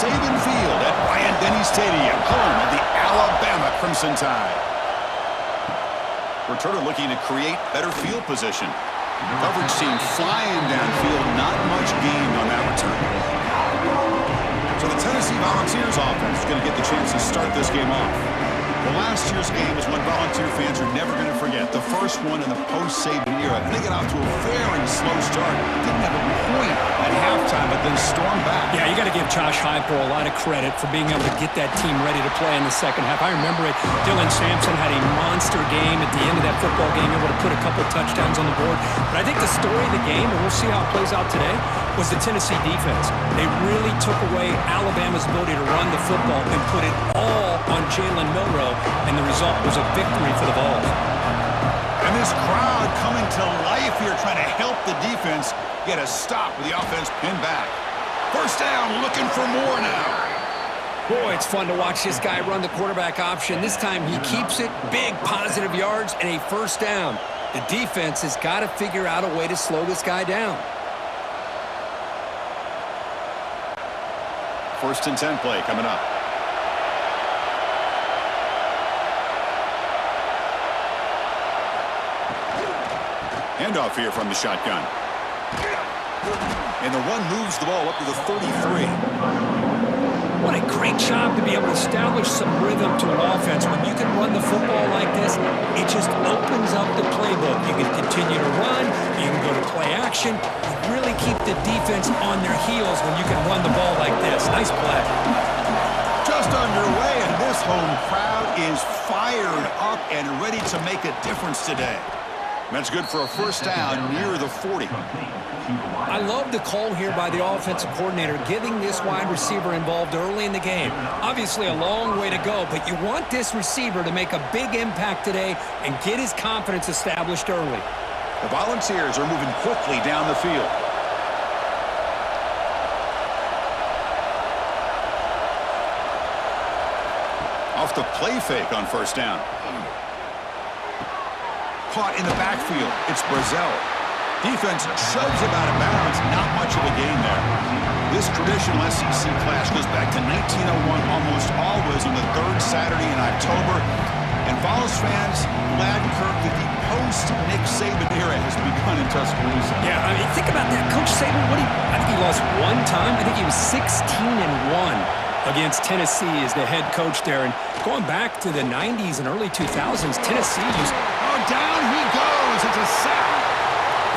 Saban Field at Bryant-Denny Stadium, home of the Alabama Crimson Tide. Returner looking to create better field position. Coverage team flying downfield, not much gained on that return. So the Tennessee Volunteers offense is going to get the chance to start this game off. Well, last year's game is one Volunteer fans are never going to forget. The first one in the post-Saban era. And they got off to a very slow start. Didn't have a point at halftime, but then stormed back. Yeah, you got to give Josh Heupel a lot of credit for being able to get that team ready to play in the second half. I remember it. Dylan Sampson had a monster game at the end of that football game, able to put a couple touchdowns on the board. But I think the story of the game, and we'll see how it plays out today, was the Tennessee defense. They really took away Alabama's ability to run the football and put it all on Jalen Milroe, and the result was a victory for the Vols. And this crowd coming to life here, trying to help the defense get a stop with the offense pinned back. First down, looking for more now. Boy, it's fun to watch this guy run the quarterback option. This time he keeps it, big positive yards, and a first down. The defense has got to figure out a way to slow this guy down. First and 10 play coming up. Handoff here from the shotgun. And the run moves the ball up to the 33. What a great job to be able to establish some rhythm to an offense. When you can run the football like this, it just opens up the playbook. You can continue to run. You can go to play action. You really keep the defense on their heels when you can run the ball like this. Nice play. Just underway, and this home crowd is fired up and ready to make a difference today. That's good for a first down near the 40. I love the call here by the offensive coordinator, getting this wide receiver involved early in the game. Obviously a long way to go, but you want this receiver to make a big impact today and get his confidence established early. The Volunteers are moving quickly down the field. Off the play fake on first down. Caught in the backfield. It's Brazzell. Defense shoves him out of bounds. Not much of a gain there. This traditional SEC clash goes back to 1901, almost always on the third Saturday in October. And Vols fans glad, Kirk, that the post-Nick Saban era has begun in Tuscaloosa. Yeah, I mean, think about that. Coach Saban, I think he lost one time. I think he was 16-1 against Tennessee as the head coach there. And going back to the 90s and early 2000s, Tennessee used... Oh, down he goes. It's a sack.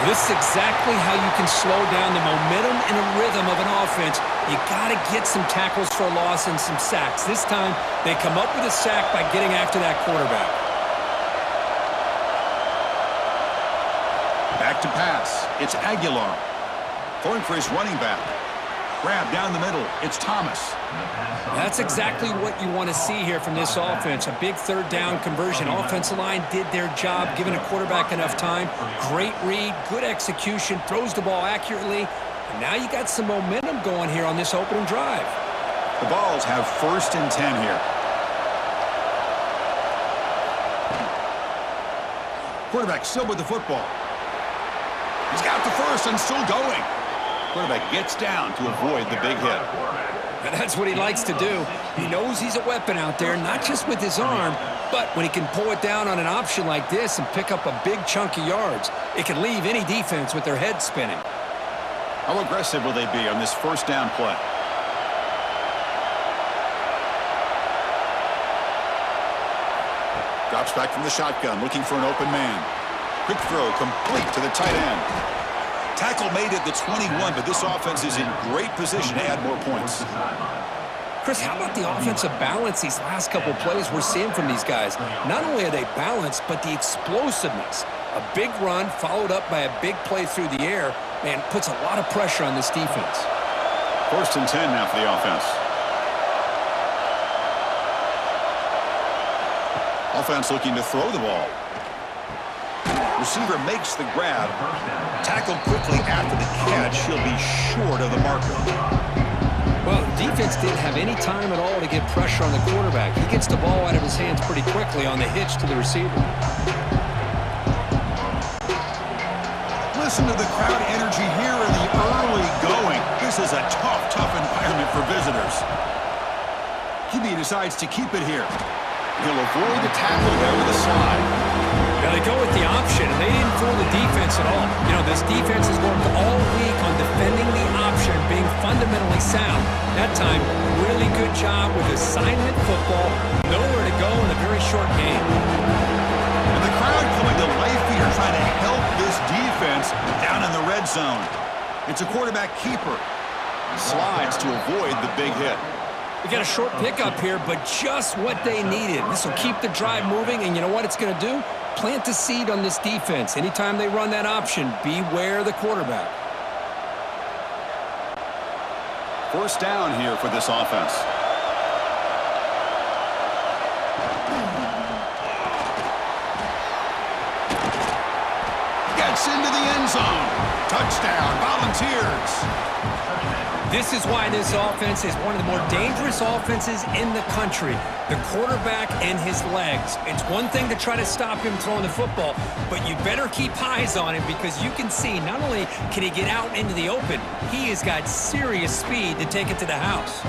This is exactly how you can slow down the momentum and the rhythm of an offense. You got to get some tackles for loss and some sacks. This time, they come up with a sack by getting after that quarterback. Back to pass. It's Aguilar. Throwing for his running back. Grab down the middle. It's Thomas. That's exactly what you want to see here from this offense. A big third down conversion. Offensive line did their job, giving a quarterback enough time. Great read, good execution, throws the ball accurately. And now you got some momentum going here on this opening drive. The Vols have first and 10 here. Quarterback still with the football. He's got the first and still going. Quarterback gets down to avoid the big hit. And that's what he likes to do. He knows he's a weapon out there, not just with his arm, but when he can pull it down on an option like this and pick up a big chunk of yards, it can leave any defense with their head spinning. How aggressive will they be on this first down play? Drops back from the shotgun, looking for an open man. Quick throw, complete to the tight end. Tackle made at the 21, but this offense is in great position to add more points. Chris, how about the offensive balance these last couple of plays we're seeing from these guys? Not only are they balanced, but the explosiveness. A big run followed up by a big play through the air, man, puts a lot of pressure on this defense. First and 10 now for the offense. Offense looking to throw the ball. Receiver makes the grab. Tackled quickly after the catch. He'll be short of the marker. Well, defense didn't have any time at all to get pressure on the quarterback. He gets the ball out of his hands pretty quickly on the hitch to the receiver. Listen to the crowd energy here in the early going. This is a tough environment for visitors. QB decides to keep it here. He'll avoid the tackle there with a slide. Now they go with the option, and they didn't fool the defense at all. You know, this defense has worked all week on defending the option, being fundamentally sound. That time, really good job with assignment football. Nowhere to go in a very short game. And the crowd coming to life here, trying to help this defense down in the red zone. It's a quarterback keeper. Slides to avoid the big hit. We got a short pickup here, but just what they needed. This will keep the drive moving, and you know what it's going to do? Plant the seed on this defense. Anytime they run that option, beware the quarterback. First down here for this offense. Gets into the end zone. Touchdown, Volunteers. This is why this offense is one of the more dangerous offenses in the country. The quarterback and his legs. It's one thing to try to stop him throwing the football, but you better keep eyes on him because you can see not only can he get out into the open, he has got serious speed to take it to the house.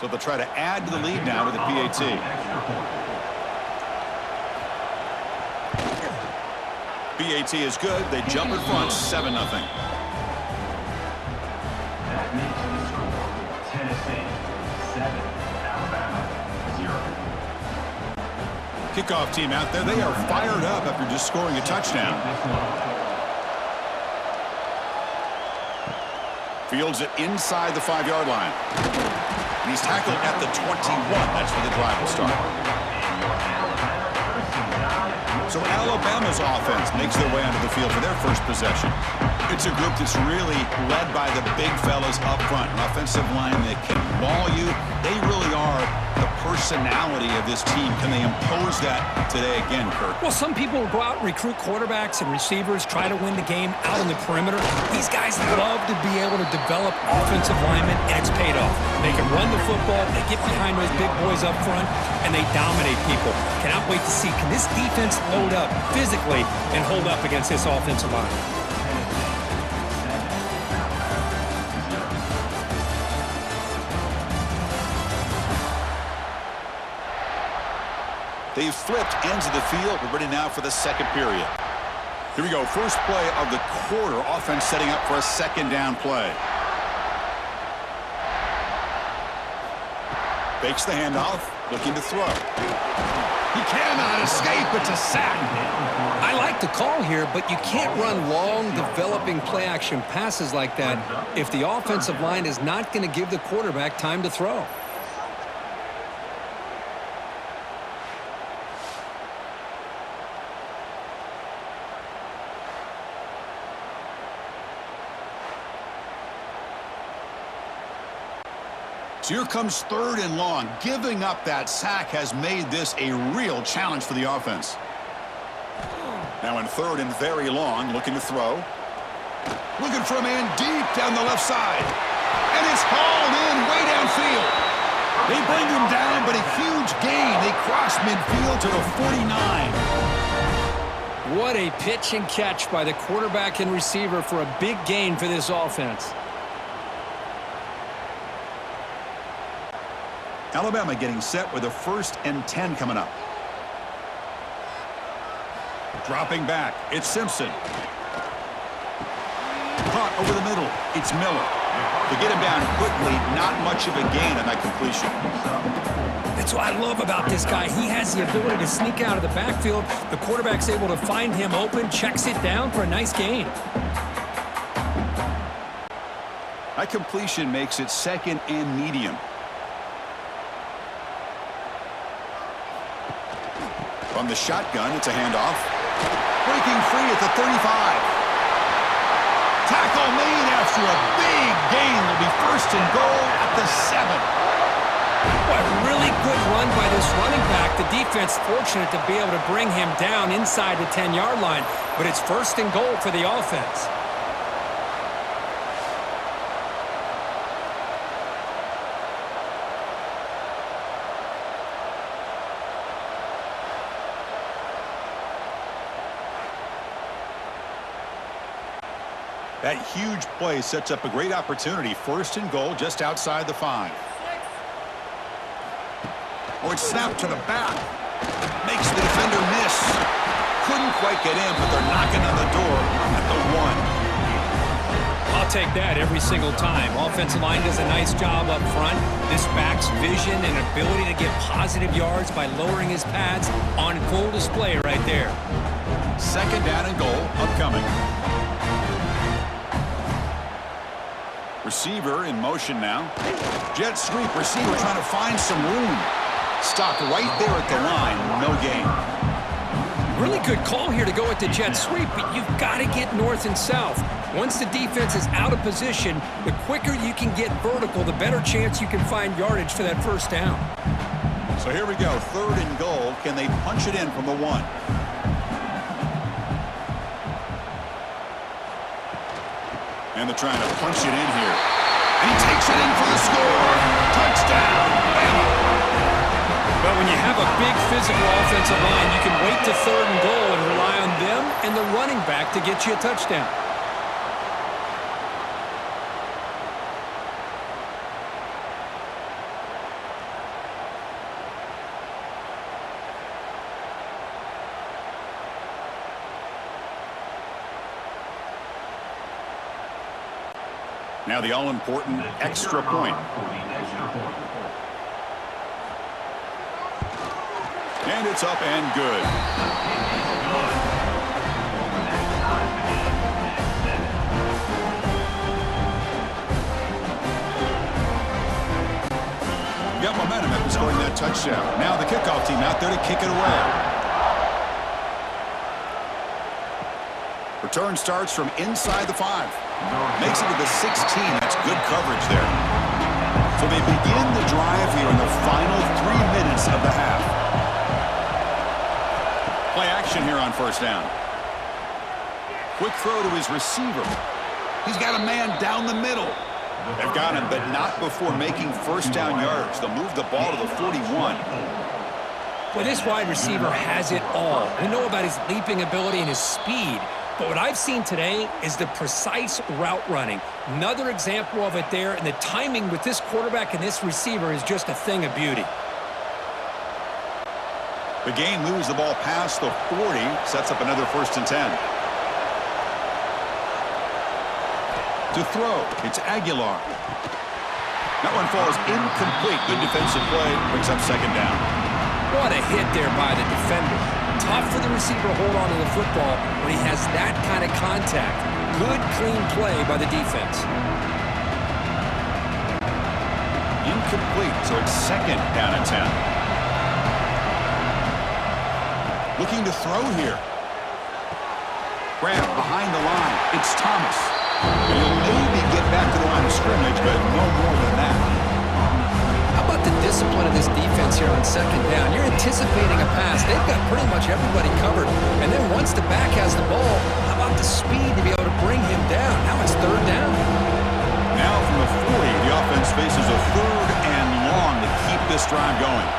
So they'll try to add to the lead now with the PAT. PAT is good. They jump in front, 7-0. Tennessee, 7, Alabama, 0. Kickoff team out there. They are fired up after just scoring a touchdown. Fields it inside the 5-yard line. And he's tackled at the 21. That's where the drive will start. So Alabama's offense makes their way onto the field for their first possession. It's a group that's really led by the big fellas up front. An offensive line that can maul you. They really are the personality of this team. Can they impose that today again, Kirk? Well, some people will go out and recruit quarterbacks and receivers, try to win the game out on the perimeter. These guys love to be able to develop offensive linemen, and it's paid off. They can run the football, they get behind those big boys up front, and they dominate people. Cannot wait to see, can this defense load up physically and hold up against this offensive line? They've flipped ends of the field. We're ready now for the second period. Here we go. First play of the quarter. Offense setting up for a second down play. Fakes the handoff. Looking to throw. He cannot escape. It's a sack. I like the call here, but you can't run long, developing play-action passes like that if the offensive line is not going to give the quarterback time to throw. So here comes third and long. Giving up that sack has made this a real challenge for the offense. Now in third and very long, looking to throw. Looking for a man deep down the left side. And it's hauled in way downfield. They bring him down, but a huge gain. They cross midfield to the 49. What a pitch and catch by the quarterback and receiver for a big gain for this offense. Alabama getting set with a 1st and 10 coming up. Dropping back, it's Simpson. Caught over the middle, it's Miller. To get him down quickly, not much of a gain on that completion. That's what I love about this guy. He has the ability to sneak out of the backfield. The quarterback's able to find him open, checks it down for a nice gain. That completion makes it 2nd and medium. From the shotgun, it's a handoff. Breaking free at the 35. Tackle made after a big gain. Will be 1st and goal at the 7. What a really good run by this running back. The defense fortunate to be able to bring him down inside the 10-yard line, but it's 1st and goal for the offense. That huge play sets up a great opportunity. First and goal just outside the 5. Oh, it's snapped to the back. Makes the defender miss. Couldn't quite get in, but they're knocking on the door at the 1. I'll take that every single time. Offensive line does a nice job up front. This back's vision and ability to get positive yards by lowering his pads on full display right there. Second down and goal upcoming. Receiver in motion now. Jet sweep. Receiver trying to find some room. Stopped right there at the line. No gain. Really good call here to go with the jet sweep, but you've got to get north and south. Once the defense is out of position, the quicker you can get vertical, the better chance you can find yardage for that first down. So here we go. Third and goal. Can they punch it in from the 1? And they're trying to punch it in here. And he takes it in for the score. Touchdown, Bama. But when you have a big physical offensive line, you can wait to third and goal and rely on them and the running back to get you a touchdown. Now the all-important extra point. And it's up and good. Got momentum after scoring that touchdown. Now the kickoff team out there to kick it away. Return starts from inside the 5. Makes it to the 16. That's good coverage there. So they begin the drive here in the final 3 minutes of the half. Play action here on first down. Quick throw to his receiver. He's got a man down the middle. They've got him, but not before making first down yards. They'll move the ball to the 41. Well, this wide receiver has it all. We know about his leaping ability and his speed. But what I've seen today is the precise route running. Another example of it there, and the timing with this quarterback and this receiver is just a thing of beauty. The game moves the ball past the 40, sets up another first and 10. To throw, it's Aguilar. That one falls incomplete. Good defensive play, brings up second down. What a hit there by the defender. Tough for the receiver to hold on to the football when he has that kind of contact. Good, clean play by the defense. Incomplete, so it's second down and 10. Looking to throw here. Grant behind the line. It's Thomas. He'll maybe get back to the line of scrimmage, but no more than that. How about the discipline of this defense here on second down? You're anticipating a pass. They've got pretty much everybody covered. And then once the back has the ball, how about the speed to be able to bring him down? Now it's third down. Now from the 40, the offense faces a third and long to keep this drive going.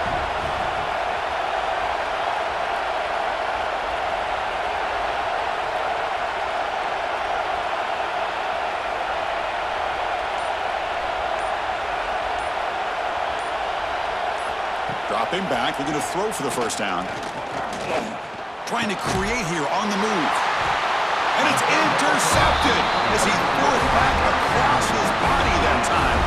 Dropping back, looking to throw for the first down. Trying to create here on the move. And it's intercepted as he threw it back across his body that time.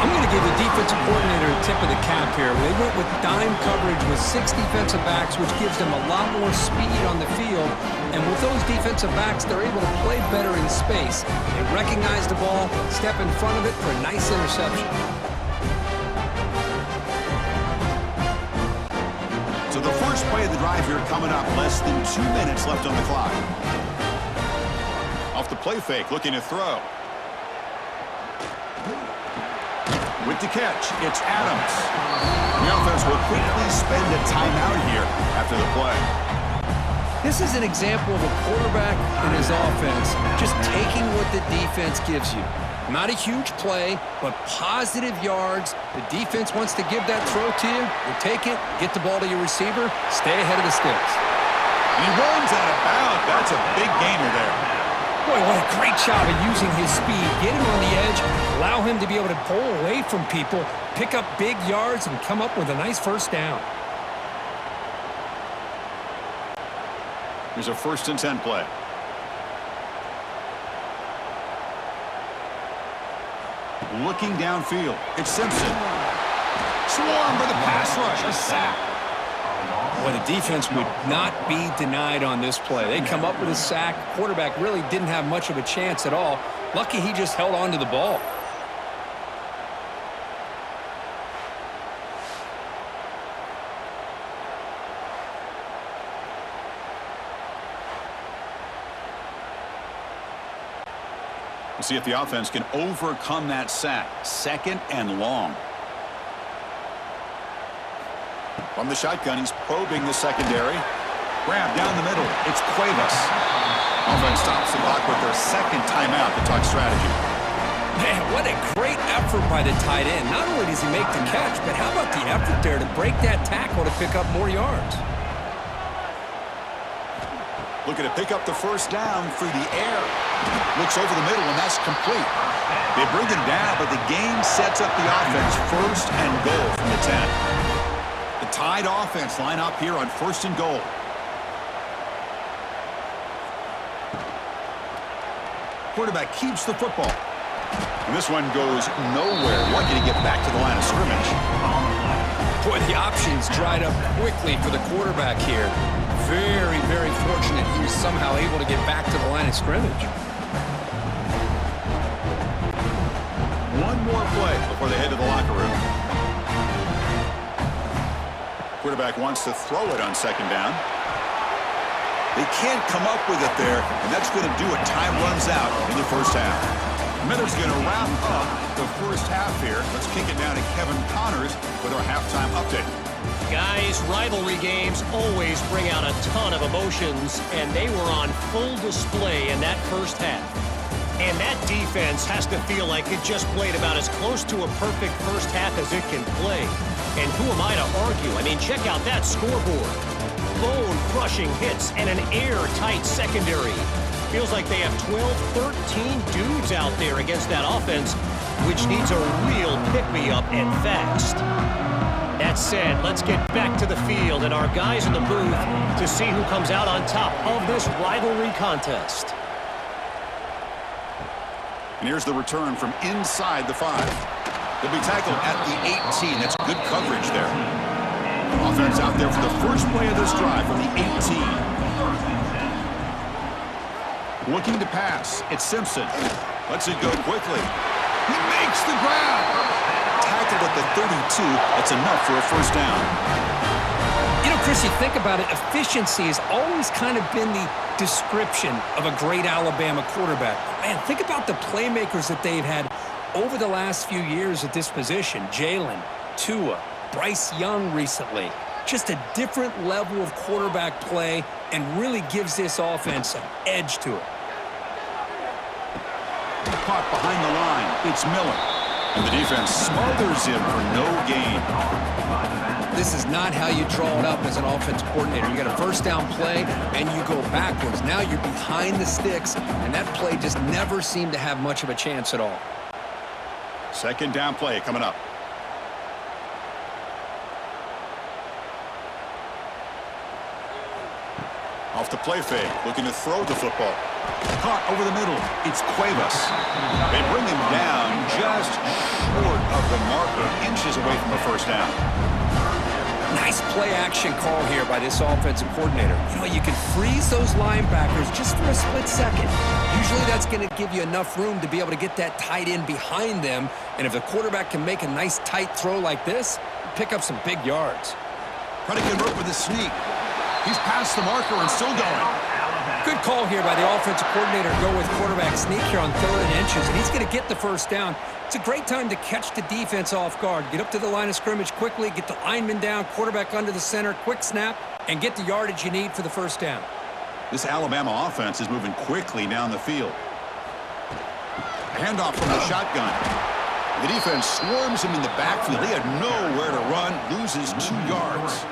I'm going to give the defensive coordinator a tip of the cap here. They went with dime coverage with 6 defensive backs, which gives them a lot more speed on the field. And with those defensive backs, they're able to play better in space. They recognize the ball, step in front of it for a nice interception. So the first play of the drive here coming up. Less than 2 minutes left on the clock. Off the play fake, looking to throw. With the catch, it's Adams. The offense will quickly spend a timeout here after the play. This is an example of a quarterback and his offense just taking what the defense gives you. Not a huge play, but positive yards. The defense wants to give that throw to you. You take it, get the ball to your receiver, stay ahead of the sticks. He runs out of bounds. That's a big gainer there. Boy, what a great job of using his speed. Get him on the edge, allow him to be able to pull away from people, pick up big yards, and come up with a nice first down. Here's a 1st and 10 play. Looking downfield. It's Simpson. Swarmed by the pass rush. A sack. Well, the defense would not be denied on this play. They come up with a sack. Quarterback really didn't have much of a chance at all. Lucky he just held on to the ball. We'll see if the offense can overcome that sack. 2nd and long. From the shotgun, he's probing the secondary. Grab down the middle. It's Cuevas. Offense stops the clock with their 2nd timeout to talk strategy. Man, what a great effort by the tight end. Not only does he make the catch, but how about the effort there to break that tackle to pick up more yards? Looking to pick up the first down through the air. Looks over the middle, and that's complete. They bring him down, but the game sets up the offense 1st and goal from the 10. The Tide offense line up here on 1st and goal. Quarterback keeps the football. And this one goes nowhere. Lucky to get back to the line of scrimmage. Boy, the options dried up quickly for the quarterback here. Very, very fortunate he was somehow able to get back to the line of scrimmage. One more play before they head to the locker room. Quarterback wants to throw it on 2nd down. They can't come up with it there, and that's going to do it. Time runs out in the 1st half. Miller's going to wrap up the 1st half here. Let's kick it down to Kevin Connors with our halftime update. Guys, rivalry games always bring out a ton of emotions, and they were on full display in that 1st half. And that defense has to feel like it just played about as close to a perfect 1st half as it can play. And who am I to argue? I mean, check out that scoreboard. Bone-crushing hits and an airtight secondary. Feels like they have 12, 13 dudes out there against that offense, which needs a real pick-me-up and fast. That said, let's get back to the field and our guys in the booth to see who comes out on top of this rivalry contest. And here's the return from inside the 5. They'll be tackled at the 18. That's good coverage there. Offense out there for the first play of this drive from the 18. Looking to pass. It's Simpson. Lets it go quickly. He makes the grab. Tackled at the 32. That's enough for a 1st down. You know, Chris, you think about it, efficiency has always kind of been the description of a great Alabama quarterback. Man, think about the playmakers that they've had over the last few years at this position. Jalen, Tua, Bryce Young recently. Just a different level of quarterback play and really gives this offense an edge to it. Caught behind the line. It's Miller. And the defense smothers him for no gain. This is not how you draw it up as an offensive coordinator. You got a 1st down play, and you go backwards. Now you're behind the sticks, and that play just never seemed to have much of a chance at all. 2nd down play coming up. Off the play fake, looking to throw the football. Caught over the middle. It's Cuevas. They bring him down just short of the marker, inches away from the 1st down. Nice play-action call here by this offensive coordinator. You know, you can freeze those linebackers just for a split second. Usually that's going to give you enough room to be able to get that tight end behind them. And if the quarterback can make a nice tight throw like this, pick up some big yards. Trying to convert with a sneak. He's past the marker and still going. Good call here by the offensive coordinator to go with quarterback sneak here on 3rd and inches, and he's going to get the 1st down. It's a great time to catch the defense off guard. Get up to the line of scrimmage quickly, get the lineman down, quarterback under the center, quick snap, and get the yardage you need for the 1st down. This Alabama offense is moving quickly down the field. A handoff from the shotgun. The defense swarms him in the backfield. He had nowhere to run, loses 2 yards.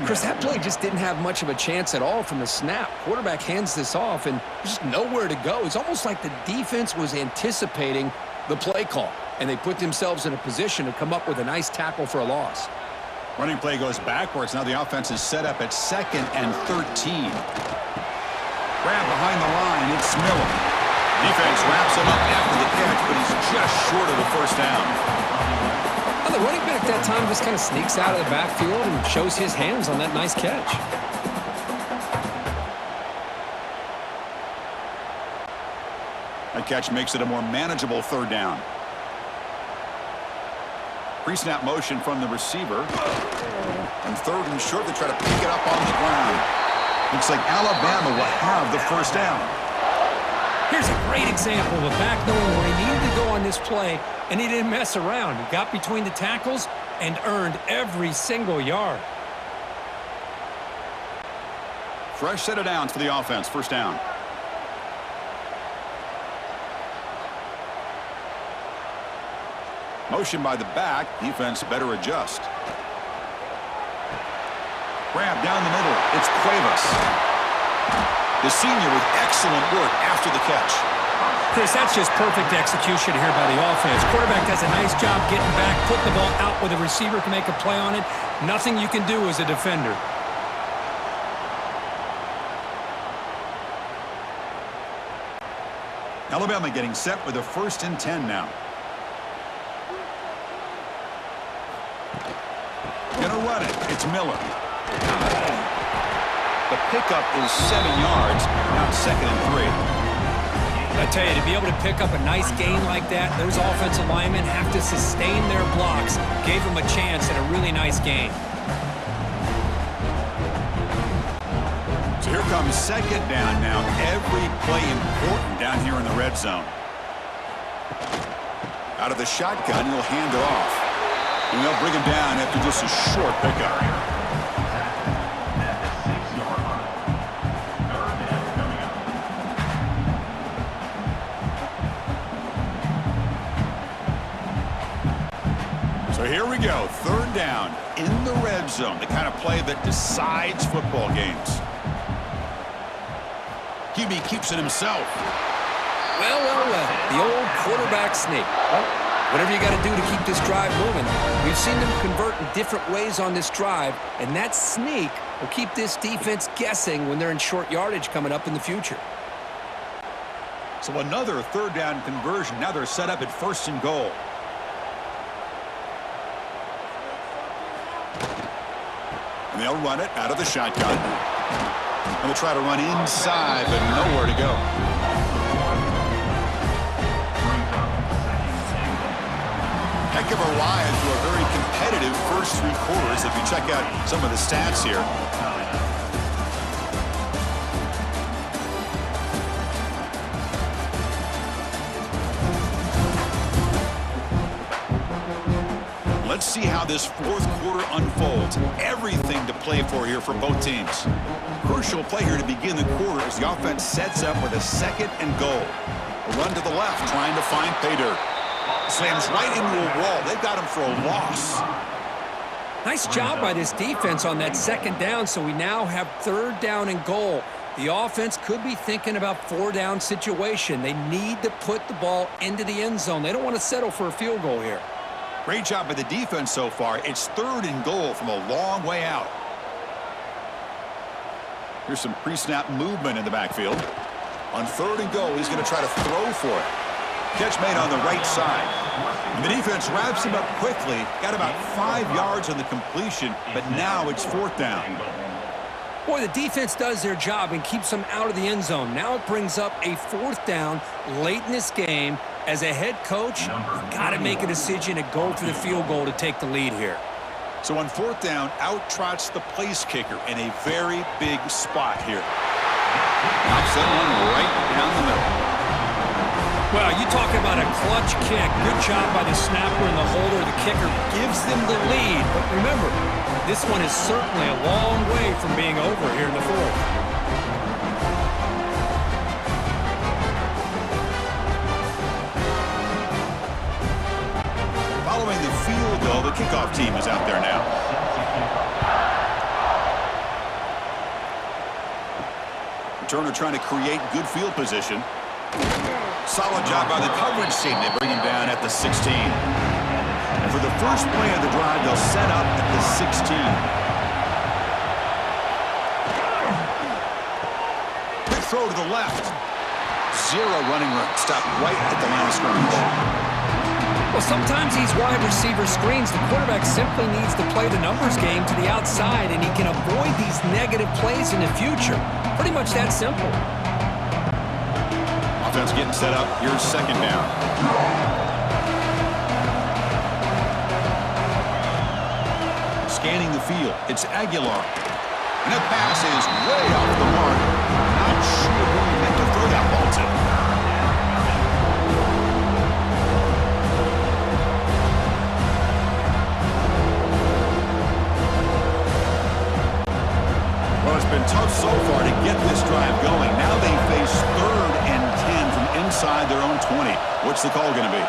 Chris, that play just didn't have much of a chance at all from the snap. Quarterback hands this off, and there's just nowhere to go. It's almost like the defense was anticipating the play call, and they put themselves in a position to come up with a nice tackle for a loss. Running play goes backwards. Now the offense is set up at 2nd and 13. Grab behind the line. It's Miller. Defense wraps him up after the catch, but he's just short of the first down. Well, the running back that time just kind of sneaks out of the backfield and shows his hands on that nice catch. That catch makes it a more manageable 3rd down. Pre-snap motion from the receiver. And 3rd and short, they try to pick it up on the ground. Looks like Alabama will have the first down. Here's a great example of a back knowing where he needed to go on this play, and he didn't mess around. He got between the tackles and earned every single yard. Fresh set of downs for the offense. First down. Motion by the back. Defense better adjust. Grab down the middle. It's Cuevas. The senior with excellent work after the catch. Chris, that's just perfect execution here by the offense. Quarterback does a nice job getting back, putting the ball out where the receiver can make a play on it. Nothing you can do as a defender. Alabama getting set with a 1st and 10 now. Gonna run it. It's Miller. The pickup is 7 yards. Now it's 2nd and 3. I tell you, to be able to pick up a nice gain like that, those offensive linemen have to sustain their blocks. Gave them a chance at a really nice gain. So here comes 2nd down now. Every play important down here in the red zone. Out of the shotgun, he'll hand it off. And they'll bring him down after just a short pickup. So here we go, 3rd down in the red zone, the kind of play that decides football games. QB keeps it himself. Well, the old quarterback sneak. Well, whatever you got to do to keep this drive moving. We've seen them convert in different ways on this drive, and that sneak will keep this defense guessing when they're in short yardage coming up in the future. So another 3rd down conversion. Now they're set up at 1st and goal. And they'll run it out of the shotgun. And they'll try to run inside, but nowhere to go. Heck of a ride through a very competitive first 3 quarters if you check out some of the stats here. Let's see how this 4th quarter unfolds. Everything to play for here for both teams. Crucial play here to begin the quarter as the offense sets up with a 2nd and goal. A run to the left, trying to find pay dirt. Slams right into a wall. They've got him for a loss. Nice job by this defense on that 2nd down, so we now have 3rd down and goal. The offense could be thinking about 4-down situation. They need to put the ball into the end zone. They don't want to settle for a field goal here. Great job by the defense so far. It's 3rd and goal from a long way out. Here's some pre-snap movement in the backfield. On 3rd and goal, he's going to try to throw for it. Catch made on the right side. And the defense wraps him up quickly. Got about 5 yards on the completion, but now it's 4th down. Boy, the defense does their job and keeps them out of the end zone. Now it brings up a 4th down late in this game. As a head coach, you've got to make a decision to go for the field goal to take the lead here. So on 4th down, out trots the place kicker in a very big spot here. Knocks that one right down the middle. Well, you talk about a clutch kick. Good job by the snapper and the holder. The kicker gives them the lead. But remember, this one is certainly a long way from being over here in the 4th. Following the field goal, the kickoff team is out there now. Returner trying to create good field position. Solid job by the coverage team. They bring him down at the 16. And for the first play of the drive, they'll set up at the 16. Quick throw to the left. Zero running room. Stop right at the line of scrimmage. Well, sometimes these wide receiver screens, the quarterback simply needs to play the numbers game to the outside, and he can avoid these negative plays in the future. Pretty much that simple. Offense getting set up. Here's second down. Scanning the field. It's Aguilar. And that pass is way off the mark. Not sure who he meant to throw that ball to. Well, it's been tough so far to get this drive going. Now they face 3rd and 10 from inside their own 20. What's the call going to be?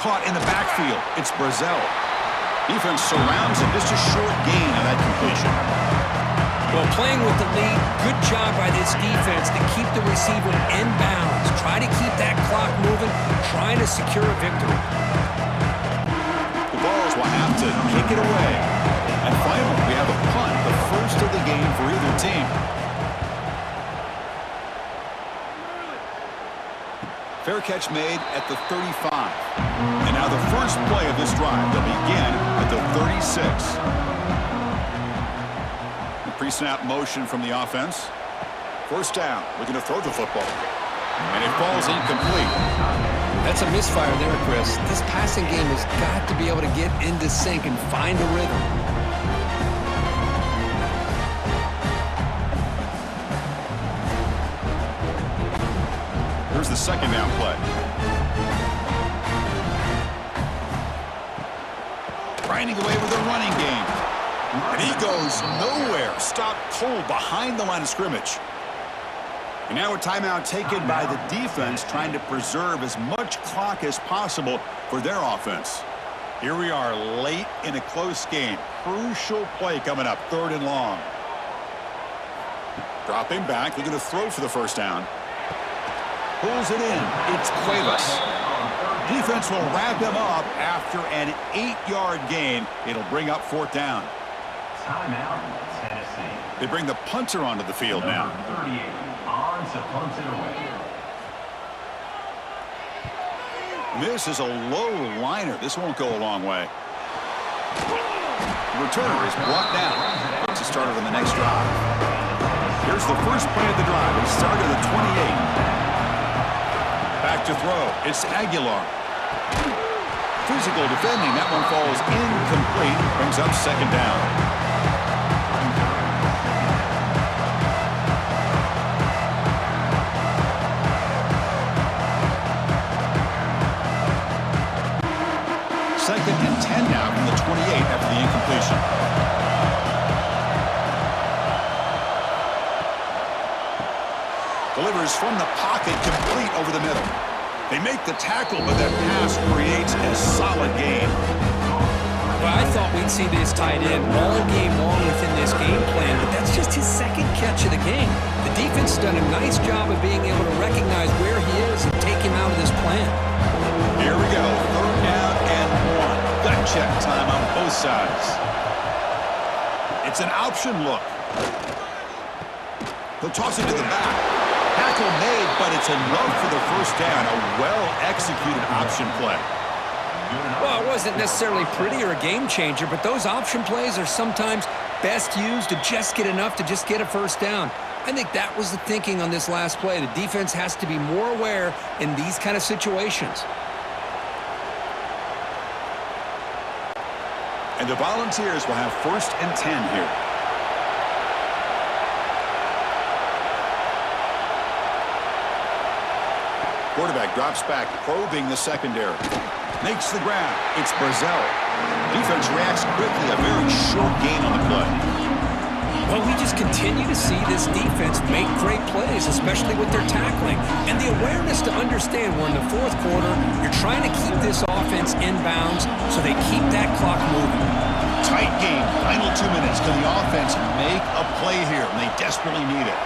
Caught in the backfield. It's Brazzell. Defense surrounds him. Just a short gain on that completion. Well, playing with the lead, good job by this defense to keep the receiver in bounds. Try to keep that clock moving, trying to secure a victory. The Vols will have to kick it away. And finally, we have a punt, the first of the game for either team. Fair catch made at the 35. And now the first play of this drive, they'll begin at the 36. The pre-snap motion from the offense. First down, looking to throw the football. And it falls incomplete. That's a misfire there, Chris. This passing game has got to be able to get into sync and find a rhythm. Here's the second down play. Grinding away with a running game. And he goes nowhere. Stopped cold behind the line of scrimmage. And now a timeout taken by the defense, trying to preserve as much clock as possible for their offense. Here we are late in a close game. Crucial play coming up, 3rd and long. Dropping back, looking to throw for the first down. Pulls it in. It's Cuevas. Defense will wrap him up after an 8-yard gain. It'll bring up 4th down. Timeout, Tennessee. They bring the punter onto the field now. Number 38 on to punt it away. This is a low liner. This won't go a long way. The returner is brought down. It's a starter on the next drive. Here's the first play of the drive. It started at the 28. Back to throw. It's Aguilar. Physical defending. That one falls incomplete. Brings up second down. Second and 10 now from the 28 after the incompletion. Delivers from the pocket, complete over the middle. They make the tackle, but that pass creates a solid gain. Well, I thought we'd see this tight end all game long within this game plan, but that's just his second catch of the game. The defense has done a nice job of being able to recognize where he is and take him out of this plan. Here we go. 3rd down and 1. Gut check time on both sides. It's an option look. He'll toss it to the back. Tackle made, but it's enough for the first down. A well-executed option play. Well, it wasn't necessarily pretty or a game changer, but those option plays are sometimes best used to just get enough to just get a first down. I think that was the thinking on this last play. The defense has to be more aware in these kind of situations. And the Volunteers will have 1st and 10 here. Quarterback drops back, probing the secondary. Makes the grab. It's Brazzell. Defense reacts quickly. A very short gain on the play. Well, we just continue to see this defense make great plays, especially with their tackling. And the awareness to understand we're in the fourth quarter, you're trying to keep this offense in bounds so they keep that clock moving. Tight game. Final 2 minutes. Can the offense make a play here? And they desperately need it.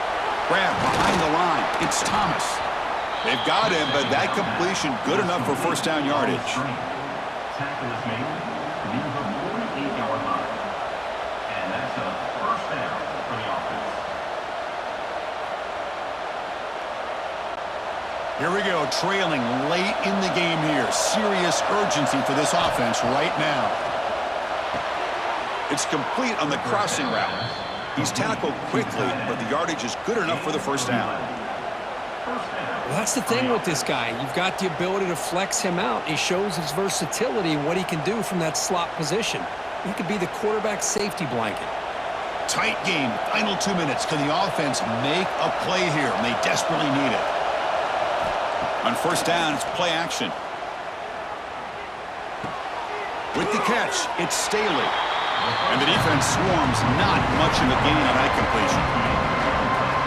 Grab behind the line. It's Thomas. They've got him, but that completion good enough for first down yardage. Tackle is made near the 48-yard line. And that's a first down for the offense. Here we go, trailing late in the game here. Serious urgency for this offense right now. It's complete on the crossing route. He's tackled quickly, but the yardage is good enough for the first down. Well, that's the thing with this guy. You've got the ability to flex him out. He shows his versatility and what he can do from that slot position. He could be the quarterback safety blanket. Tight game, final 2 minutes. Can the offense make a play here? And they desperately need it. On first down, it's play action. With the catch, it's Staley. And the defense swarms, not much of a gain on that completion.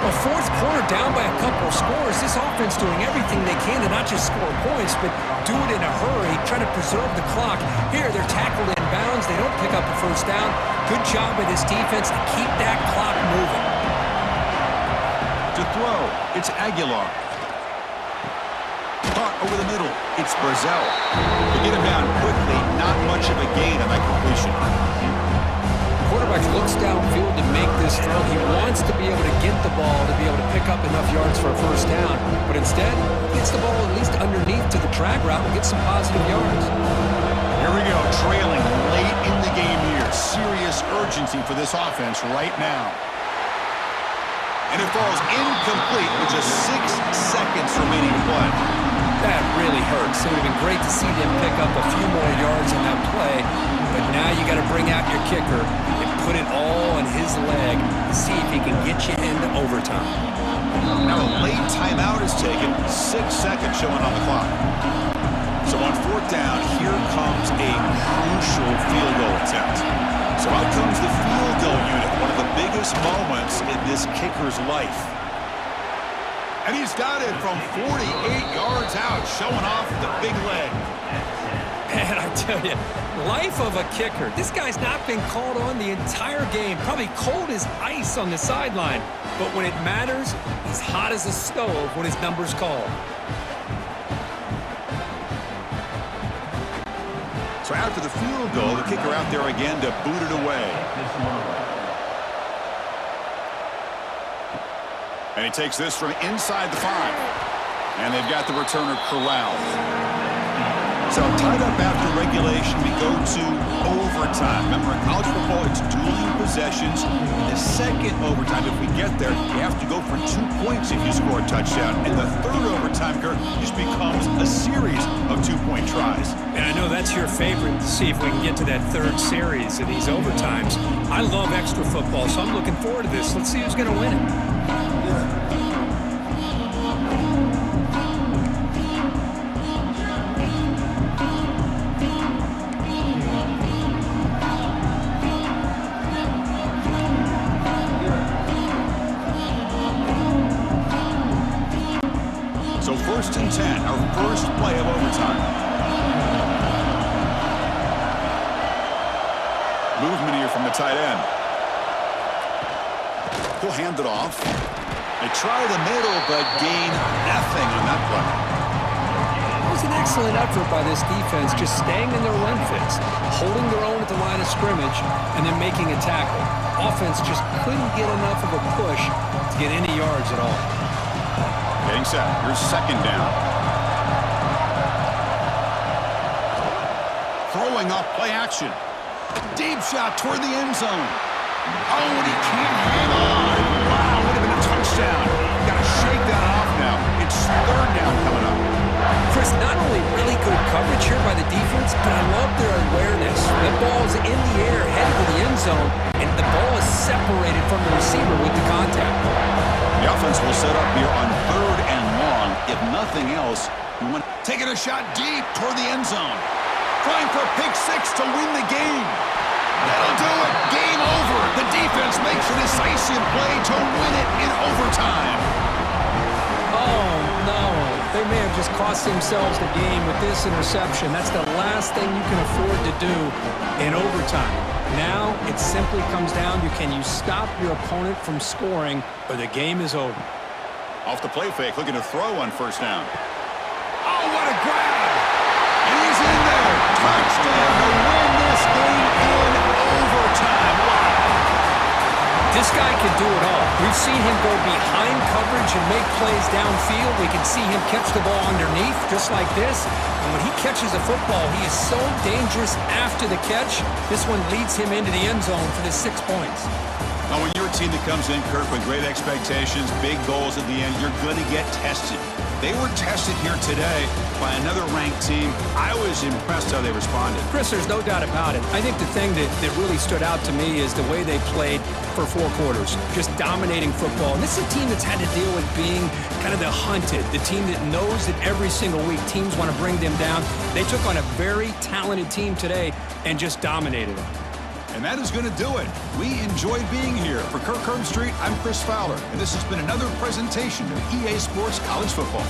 Well, fourth quarter down by a couple of scores. This offense doing everything they can to not just score points, but do it in a hurry, try to preserve the clock. Here, they're tackled in bounds. They don't pick up a first down. Good job by this defense to keep that clock moving. To throw, it's Aguilar. Caught over the middle, it's Brazzell. To get him down quickly, not much of a gain on that completion. Quarterback looks downfield to make this throw. He wants to be able to get the ball to be able to pick up enough yards for a first down, but instead, gets the ball at least underneath to the drag route and gets some positive yards. Here we go, trailing late in the game here. Serious urgency for this offense right now. And it falls incomplete with just 6 seconds remaining to play. That really hurts. It would have been great to see them pick up a few more yards on that play, but now you got to bring out your kicker and put it all on his leg to see if he can get you into overtime. Now a late timeout is taken, 6 seconds showing on the clock. So on fourth down, here comes a crucial field goal attempt. So out comes the field goal unit, one of the biggest moments in this kicker's life. And he's got it from 48 yards out, showing off the big leg. Man, I tell you, life of a kicker. This guy's not been called on the entire game. Probably cold as ice on the sideline. But when it matters, he's hot as a stove when his number's called. So after the field goal, the kicker out there again to boot it away. And he takes this from inside the 5. And they've got the returner corralled. So tied up after regulation, we go to overtime. Remember, in college football, it's dueling possessions. In the second overtime, if we get there, you have to go for 2 points if you score a touchdown. And the third overtime, Kirk, just becomes a series of 2-point tries. And I know that's your favorite, to see if we can get to that third series of these overtimes. I love extra football, so I'm looking forward to this. Let's see who's going to win it. So 1st and 10, our first play of overtime. Movement here from the tight end. He'll hand it off. They try the middle, but gain nothing on that play. It was an excellent effort by this defense, just staying in their run fits, holding their own at the line of scrimmage, and then making a tackle. Offense just couldn't get enough of a push to get any yards at all. Getting set. Here's second down. Throwing off play action. Deep shot toward the end zone. Oh, and he can't hang on. Wow, would have been a touchdown. Got to shake that off now. It's third down coming up. Chris, not only really good coverage here by the defense, but I love their awareness. The ball's in the air, headed to the end zone, and the ball is separated from the receiver with the contact. The offense will set up here on 3rd and long. If nothing else, we want taking a shot deep toward the end zone. Trying for a pick 6 to win the game. That'll do it. Game over. The defense defense makes a decisive play to win it in overtime. Oh, no. They may have just cost themselves the game with this interception. That's the last thing you can afford to do in overtime. Now it simply comes down to, can you stop your opponent from scoring, or the game is over. Off the play fake, looking to throw on first down. Oh, what a grab! And he's in there. Touchdown to win this game in overtime. Wow. This guy can do it all. We've seen him go behind coverage and make plays downfield. We can see him catch the ball underneath, just like this. And when he catches a football, he is so dangerous after the catch. This one leads him into the end zone for the 6 points. Now, when you're a team that comes in, Kirk, with great expectations, big goals at the end, you're going to get tested. They were tested here today by another ranked team. I was impressed how they responded. Chris, there's no doubt about it. I think the thing that really stood out to me is the way they played for 4 quarters, just dominating football. And this is a team that's had to deal with being kind of the hunted, the team that knows that every single week teams want to bring them down. They took on a very talented team today and just dominated them. And that is going to do it. We enjoyed being here. For Kirk Herbstreit, I'm Chris Fowler, and this has been another presentation of EA Sports College Football.